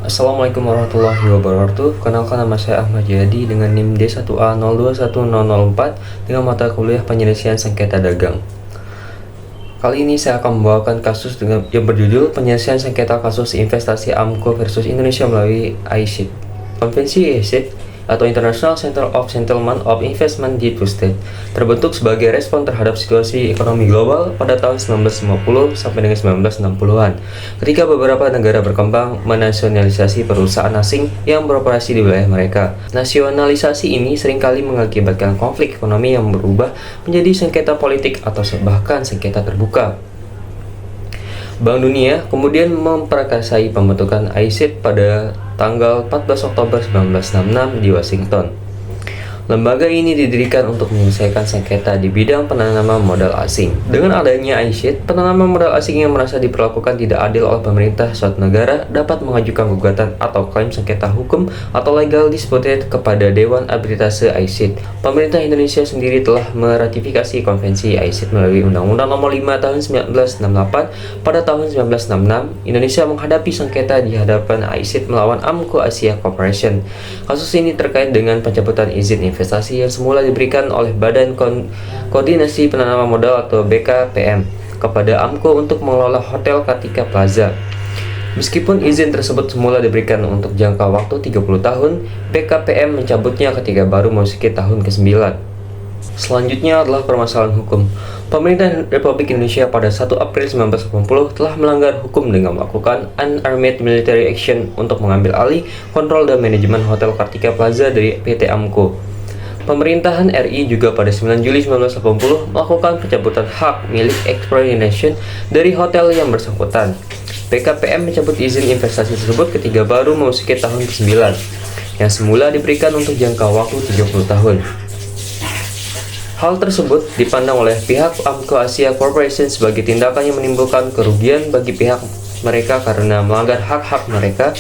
Assalamualaikum warahmatullahi wabarakatuh. Kenalkan, nama saya Ahmad Jadi dengan NIM D1A021004 dengan mata kuliah penyelesaian sengketa dagang. Kali ini saya akan membawakan kasus yang berjudul penyelesaian sengketa kasus investasi AMCO versus Indonesia melalui ICSID. Konvensi ICSID atau International Center of Settlement of Investment di State terbentuk sebagai respon terhadap situasi ekonomi global pada tahun 1950 sampai dengan 1960-an, ketika beberapa negara berkembang menasionalisasi perusahaan asing yang beroperasi di wilayah mereka. Nasionalisasi ini seringkali mengakibatkan konflik ekonomi yang berubah menjadi sengketa politik atau bahkan sengketa terbuka. Bank Dunia kemudian memprakarsai pembentukan ICSID pada tanggal 14 Oktober 1966 di Washington. Lembaga ini didirikan untuk menyelesaikan sengketa di bidang penanaman modal asing. Dengan adanya ICSID, penanaman modal asing yang merasa diperlakukan tidak adil oleh pemerintah suatu negara dapat mengajukan gugatan atau klaim sengketa hukum atau legal dispute kepada Dewan Arbitrase ICSID. Pemerintah Indonesia sendiri telah meratifikasi konvensi ICSID melalui Undang-Undang Nomor 5 Tahun 1968. Pada tahun 1966, Indonesia menghadapi sengketa di hadapan ICSID melawan AMCO Asia Corporation. Kasus ini terkait dengan pencabutan izin investasi yang semula diberikan oleh Badan Koordinasi Penanaman Modal atau BKPM kepada AMCO untuk mengelola Hotel Kartika Plaza. Meskipun izin tersebut semula diberikan untuk jangka waktu 30 tahun, BKPM mencabutnya ketika baru memasuki tahun ke-9. Selanjutnya adalah permasalahan hukum. Pemerintah Republik Indonesia pada 1 April 1980 telah melanggar hukum dengan melakukan Unarmed Military Action untuk mengambil alih kontrol dan manajemen Hotel Kartika Plaza dari PT AMCO. Pemerintahan RI juga pada 9 Juli 1980 melakukan pencabutan hak milik expropriation dari hotel yang bersangkutan. BKPM mencabut izin investasi tersebut ketika baru memasuki tahun ke-9, yang semula diberikan untuk jangka waktu 30 tahun. Hal tersebut dipandang oleh pihak AMCO Asia Corporation sebagai tindakan yang menimbulkan kerugian bagi pihak mereka karena melanggar hak-hak mereka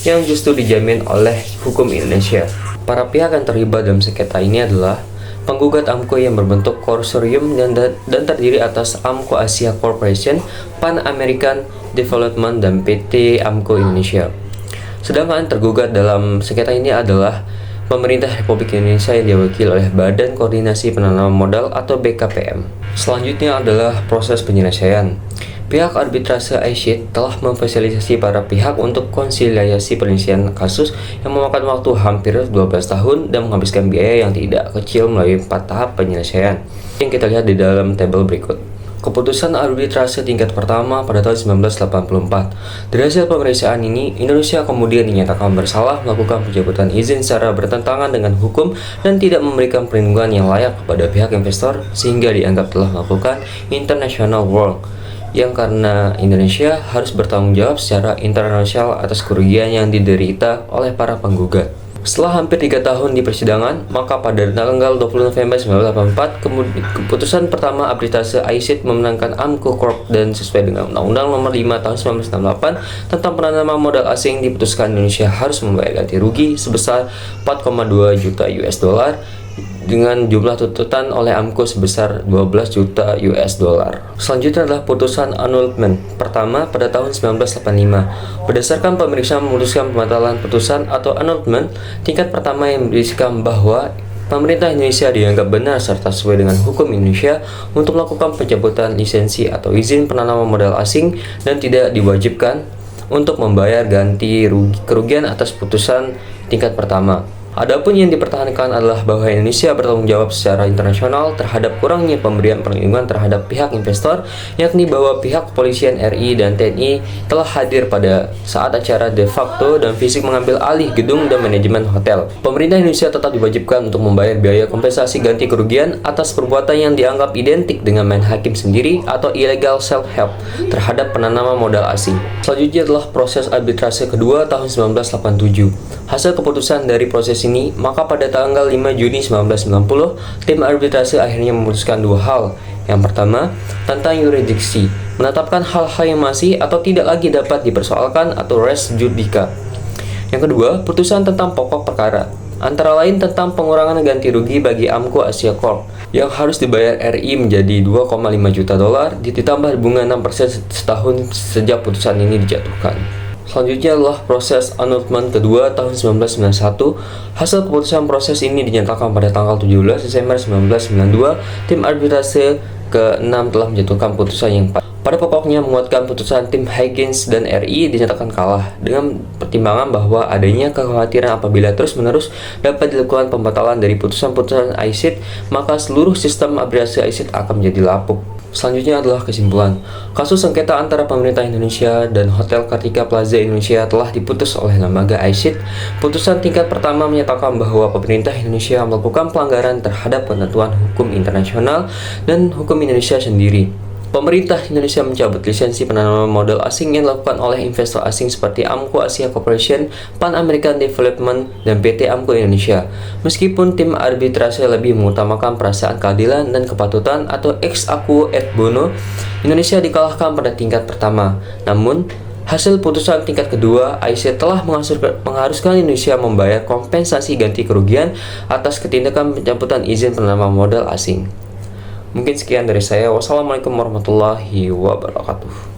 yang justru dijamin oleh hukum Indonesia. Para pihak yang terlibat dalam sengketa ini adalah penggugat AMCO yang berbentuk konsorsium dan terdiri atas AMCO Asia Corporation, Pan American Development, dan PT AMCO Indonesia. Sedangkan tergugat dalam sengketa ini adalah Pemerintah Republik Indonesia yang diwakili oleh Badan Koordinasi Penanaman Modal atau BKPM. Selanjutnya adalah proses penyelesaian. Pihak arbitrase ICSID telah memfasilitasi para pihak untuk konsiliasi penyelesaian kasus yang memakan waktu hampir 12 tahun dan menghabiskan biaya yang tidak kecil melalui 4 tahap penyelesaian yang kita lihat di dalam tabel berikut. Keputusan arbitrase tingkat pertama pada tahun 1984. Dari hasil pemeriksaan ini, Indonesia kemudian dinyatakan bersalah melakukan pencabutan izin secara bertentangan dengan hukum dan tidak memberikan perlindungan yang layak kepada pihak investor sehingga dianggap telah melakukan international wrong, yang karena Indonesia harus bertanggung jawab secara internasional atas kerugian yang diderita oleh para penggugat. Setelah hampir 3 tahun di persidangan, maka pada tanggal 20 November 1984, keputusan pertama arbitrase ICSID memenangkan AMCO Corp dan sesuai dengan Undang-Undang Nomor 5 Tahun 1998 tentang penanaman modal asing diputuskan Indonesia harus membayar ganti rugi sebesar 4,2 juta US dollar dengan jumlah tuntutan oleh AMCO sebesar 12 juta US dollar. Selanjutnya adalah putusan annulment pertama pada tahun 1985. Berdasarkan pemeriksaan memutuskan pembatalan putusan atau annulment tingkat pertama yang berisikan bahwa pemerintah Indonesia dianggap benar serta sesuai dengan hukum Indonesia untuk melakukan pencabutan lisensi atau izin penanaman modal asing dan tidak diwajibkan untuk membayar ganti kerugian atas putusan tingkat pertama. Adapun yang dipertahankan adalah bahwa Indonesia bertanggung jawab secara internasional terhadap kurangnya pemberian perlindungan terhadap pihak investor, yakni bahwa pihak kepolisian RI dan TNI telah hadir pada saat acara de facto dan fisik mengambil alih gedung dan manajemen hotel. Pemerintah Indonesia tetap diwajibkan untuk membayar biaya kompensasi ganti kerugian atas perbuatan yang dianggap identik dengan main hakim sendiri atau illegal self-help terhadap penanaman modal asing. Selanjutnya adalah proses arbitrase kedua tahun 1987. Hasil keputusan dari proses ini, maka pada tanggal 5 Juni 1990, tim arbitrase akhirnya memutuskan 2 hal. Yang pertama, tentang yurisdiksi, menetapkan hal-hal yang masih atau tidak lagi dapat dipersoalkan atau res judica. Yang kedua, putusan tentang pokok perkara, antara lain tentang pengurangan ganti rugi bagi AMCO Asia Corp yang harus dibayar RI menjadi 2,5 juta dolar ditambah bunga 6% setahun sejak putusan ini dijatuhkan. Selanjutnya adalah proses annulment kedua tahun 1991. Hasil keputusan proses ini dinyatakan pada tanggal 17 Desember 1992. Tim arbitrase ke-6 telah menjatuhkan putusan yang pada pokoknya menguatkan putusan tim Higgins dan RI dinyatakan kalah dengan pertimbangan bahwa adanya kekhawatiran apabila terus-menerus dapat dilakukan pembatalan dari putusan-putusan ICSID, maka seluruh sistem arbitrase ICSID akan menjadi lapuk. Selanjutnya adalah kesimpulan. Kasus sengketa antara pemerintah Indonesia dan Hotel Kartika Plaza Indonesia telah diputus oleh lembaga ICSID. Putusan tingkat pertama menyatakan bahwa pemerintah Indonesia melakukan pelanggaran terhadap ketentuan hukum internasional dan hukum Indonesia sendiri. Pemerintah Indonesia mencabut lisensi penanaman modal asing yang dilakukan oleh investor asing seperti Amco Asia Corporation, Pan American Development, dan PT Amco Indonesia. Meskipun tim arbitrase lebih mengutamakan perasaan keadilan dan kepatutan atau ex aequo et bono, Indonesia dikalahkan pada tingkat pertama. Namun, hasil putusan tingkat kedua, ICSID telah mengharuskan Indonesia membayar kompensasi ganti kerugian atas ketindakan pencabutan izin penanaman modal asing. Mungkin sekian dari saya. Wassalamualaikum warahmatullahi wabarakatuh.